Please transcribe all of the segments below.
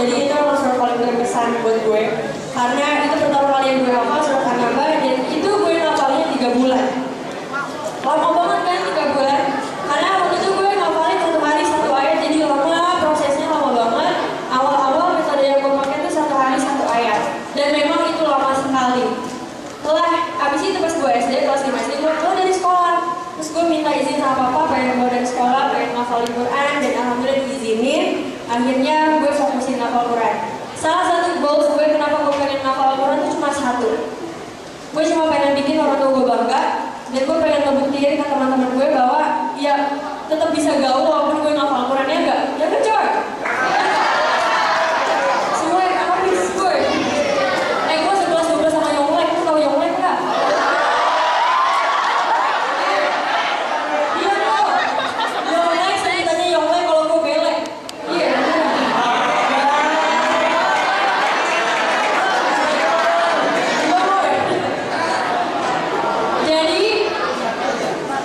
Jadi itu emang surat paling berkesan buat gue. Karena itu pertama kali yang gue hafal surat An-Naba, dan itu gue hafalnya 3 bulan. Lama banget kan 3 bulan. Karena waktu itu gue hafalnya 1 hari 1 ayat, jadi lama, prosesnya lama banget. Awal-awal metode yang gue pakai itu 1 hari 1 ayat. Dan memang itu lama sekali. Setelah abis itu pas gue SD, kelas 5 SD, gue keluar dari sekolah. Terus gue minta izin sama papa, pengen keluar dari sekolah, pengen ngafalin Quran, dan alhamdulillah diizinin. Akhirnya gue fokusin ngafal Quran. Salah satu goals gue kenapa gue pengen ngafal Quran itu cuma satu. Gue cuma pengen bikin orang tua gue bangga, dan gue pengen ngebuktiin ke teman-teman gue bahwa ya tetap bisa gaul walaupun gue ngafal Qurannya enggak. Ya kan coy? Semua habis gue. Gue 11-12 sama Yonglek, lu tau Yonglek enggak? Iya tuh. Yonglek sebutannya Yonglek kalau gue belek. Iya. Jadi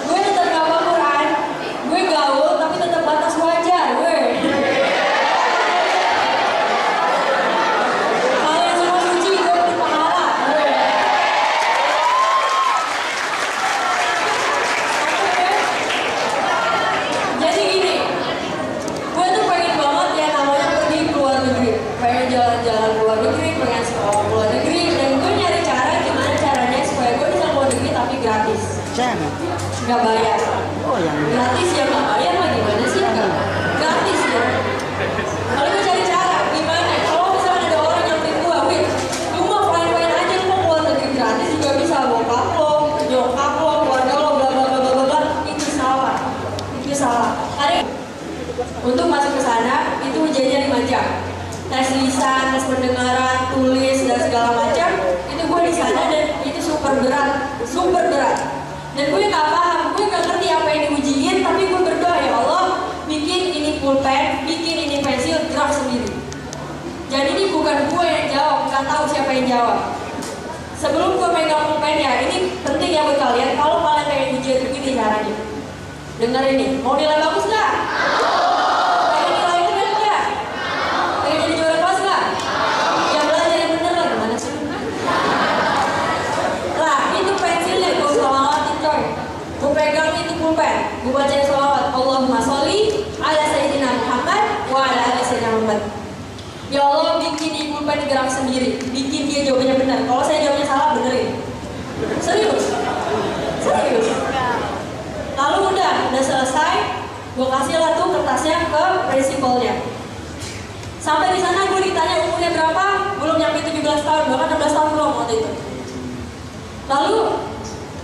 gue tetap ngapal Quran, gue gaul tapi tetap batas wajar, gue. Kalian semua suci, gue beri pahala, gue. Jadi gini, gue tuh pengen banget ya namanya pergi ke luar negeri, pengen jalan-jalan ke luar negeri, pengen sekolah ke luar negeri, dan gue nyari cara gimana caranya supaya gue bisa ke luar negeri tapi gratis. Jangan. Nggak bayar. Oh yang Gratis ya, nggak bayar mah gimana sih? Nggak. Gratis ya. Lalu gue cari cara gimana? Kalau misalnya ada orang yang gue, wih, lu mah fine-fine aja, lu mau keluar negeri gratis juga bisa, bokap lo, nyokap lo, keluarga lo, bla bla bla bla bla. Itu salah. Itu salah. Ada untuk masuk ke sana itu ujiannya 5 jam. Tes lisan, tes pendengaran, tulis dan segala macam. Itu gue di sana dan itu super berat, super berat. Dan gue nggak paham, gue nggak ngerti apa yang diujiin, tapi gue berdoa ya Allah, bikin ini pulpen, bikin ini pensil, gerak sendiri. Jadi ini bukan gue yang jawab, nggak tahu siapa yang jawab. Sebelum gue megang pulpen ya, ini penting ya buat kalian, kalau kalian pengen ujian begini caranya. Dengar ini, mau nilai bagus nggak? Pengen nilai keren nggak? Pengen jadi juara kelas nggak? Ya belajar yang bener lah, gimana sih? Lah, itu pensilnya gue salawatin coy. Gue pegang itu pulpen, gue bacain salawat. Allahumma sholli ala sayyidina Muhammad wa ala ali sayyidina Muhammad. Ya Allah, bikin di pulpen gerak sendiri, bikin dia jawabannya benar. Kalau saya jawabnya salah, benerin. Serius? Serius? Lalu udah selesai, gue kasih lah tuh kertasnya ke prinsipalnya. Sampai di sana gue ditanya umurnya berapa, belum nyampe 17 tahun, bahkan 16 tahun belum waktu itu. Lalu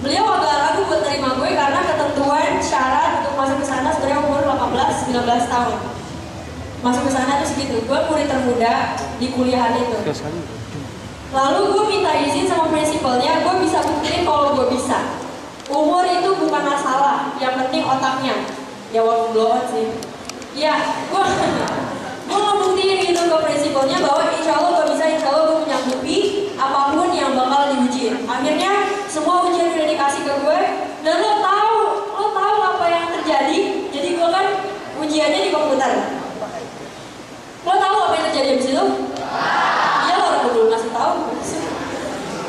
beliau agak ragu buat terima gue karena ketentuan syarat untuk masuk ke sana sebenarnya umur 18-19 tahun. Masuk ke sana tuh segitu. Gue murid termuda di kuliahan itu. Lalu gue minta izin sama prinsipalnya, gue bisa buktiin kalau gue bisa. Umur itu bukan masalah, yang penting otaknya. Ya walaupun belum sih. Ya, gue ngebuktiin gitu ke prinsipalnya bahwa insya Allah gue bisa, insya Allah gue menyanggupi apapun yang bakal diujiin. Akhirnya semua ujian udah dikasih ke gue, dan lo tahu apa yang terjadi. Jadi gue kan ujiannya di komputer. Lo tahu apa yang terjadi abis itu? Iya, lo orang belum ngasih tahu.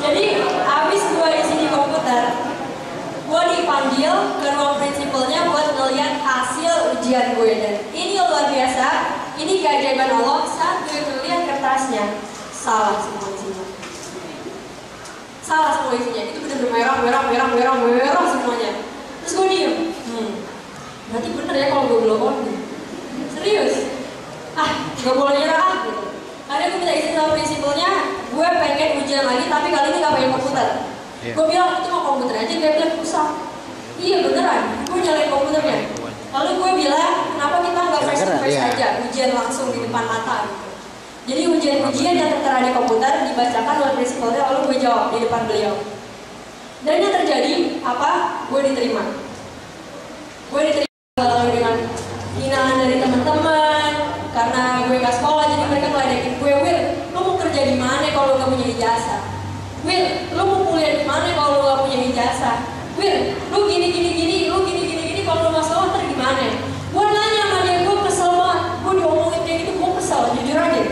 Jadi abis gue isi di komputer, gue dipanggil ke ruang prinsipalnya buat ngeliat hasil ujian gue. Dan ini luar biasa, ini keajaiban Allah. Saat gue ngeliat kertasnya, salah semua isinya. Salah semua isinya, itu bener-bener merah semuanya. Terus gue diem, berarti bener ya kalau gue belum on. Serius? Gak boleh nyerah gitu. Akhirnya gue minta izin sama prinsipalnya, gue pengen ujian lagi tapi kali ini gak pakai komputer. Gue bilang, itu mau komputer aja, dia bilang usah. Iya beneran, gue nyalain komputernya. Lalu gue bilang, kenapa kita nggak face to face aja, ujian langsung di depan mata gitu. Jadi ujian-ujian yang tertera di komputer dibacakan oleh prinsipalnya, lalu gue jawab di depan beliau. Dan yang terjadi apa? Gue diterima. Gue diterima lalu dengan hinaan dari teman-teman, karena gue gak sekolah jadi mereka ngeledekin gue, Will, lo mau kerja di mana kalau gak punya ijazah? Will, lo mau kuliah di mana kalau lo gak punya ijazah? Will, lo gini, kalau lo masalah ntar gimana? Gue nanya sama dia, gue kesel banget, gue diomongin kayak gitu, gue kesel, jujur aja.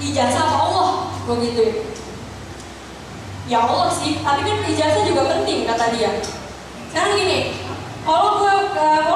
ijazah apa Allah? Gue gituin. Ya Allah sih, tapi kan ijazah juga penting kata dia. Sekarang gini, kalau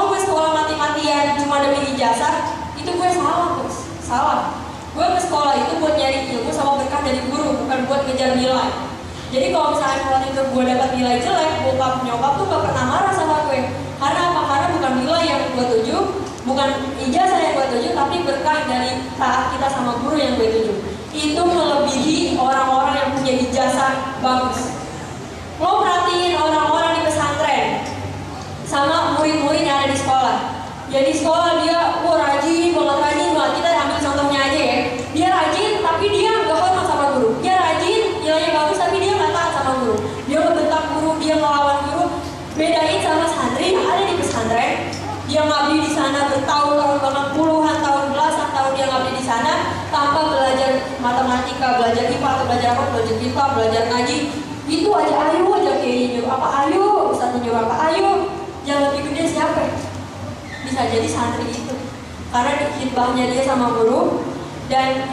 gue sekolah mati-matian cuma demi ijazah, itu gue salah bos, salah. Gue ke sekolah itu buat nyari ilmu sama berkah dari guru, bukan buat ngejar nilai. Jadi kalau misalnya waktu itu gue dapat nilai jelek, bokap nyokap tuh gak pernah marah sama gue. Karena apa? Karena bukan nilai yang gue tuju, bukan ijazah yang gue tuju, tapi berkah dari taat kita sama guru yang gue tuju. Itu melebihi orang-orang yang punya ijazah bagus. Lo perhatiin orang-orang di pesantren sama murid-murid yang ada di sekolah. Ya di sekolah dia, rajin banget. Kita ambil contohnya aja ya. Dia rajin tapi dia nggak hormat sama guru. Dia rajin, nilainya bagus tapi dia nggak taat sama guru. Dia ngebentak guru, dia ngelawan guru. Bedain sama santri yang ada di pesantren. Dia ngabdi di sana bertahun-tahun, bahkan puluhan tahun, belasan tahun dia ngabdi di sana tanpa belajar matematika, belajar IPA atau belajar apa, belajar kitab, belajar ngaji. Itu aja ayo aja kayak nyuruh apa ayo, Ustaz nyuruh apa ayo. Yang lebih gede siapa? Bisa jadi santri itu. Karena khidbahnya dia sama guru dan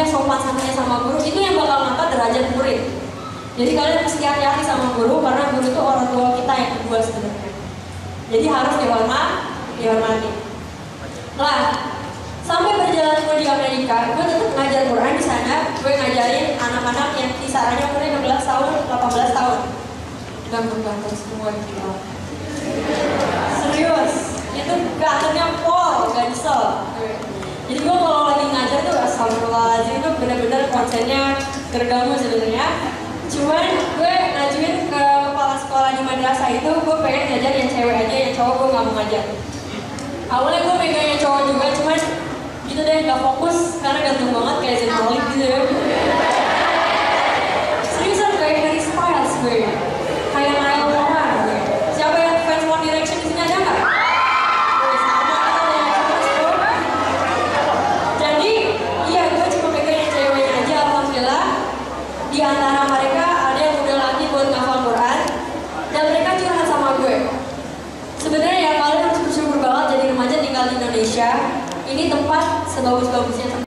sopan santunnya sama guru itu yang bakal ngangkat derajat murid. Jadi kalian mesti hati-hati sama guru karena guru itu orang tua kita yang kedua sebenarnya. Jadi harus dihormati. Lah, sampai perjalanan gue di Amerika, gue tetap ngajar Quran di sana. Gue ngajarin anak-anak yang kisarannya umurnya 16 tahun, 18 tahun. Ganteng-ganteng semua gitu. Serius, itu gantengnya pol, gak nyesel. Jadi gue kalau lagi ngajar tuh astagfirullahaladzim, itu bener-bener konsennya terganggu sebenarnya. Cuman gue ngajuin ke kepala sekolah di madrasah itu, gue pengen ngajar yang cewek aja, yang cowok gue gak mau ngajar. Awalnya gue megang yang cowok juga, cuman gitu deh, gak fokus karena ganteng banget kayak Zayn Malik gitu ya. Seriusan kayak Harry Styles gue, kayak Niall Horan gue. Siapa yang fans One Direction di sini ada nggak? Jadi, iya gue cuma megang yang ceweknya aja, alhamdulillah. Di antara mereka ada yang udah latih buat ngafal Quran dan mereka curhat sama gue. Sebenarnya ya kalian harus bersyukur banget jadi remaja tinggal di Indonesia. Ini tempat sebagus-bagusnya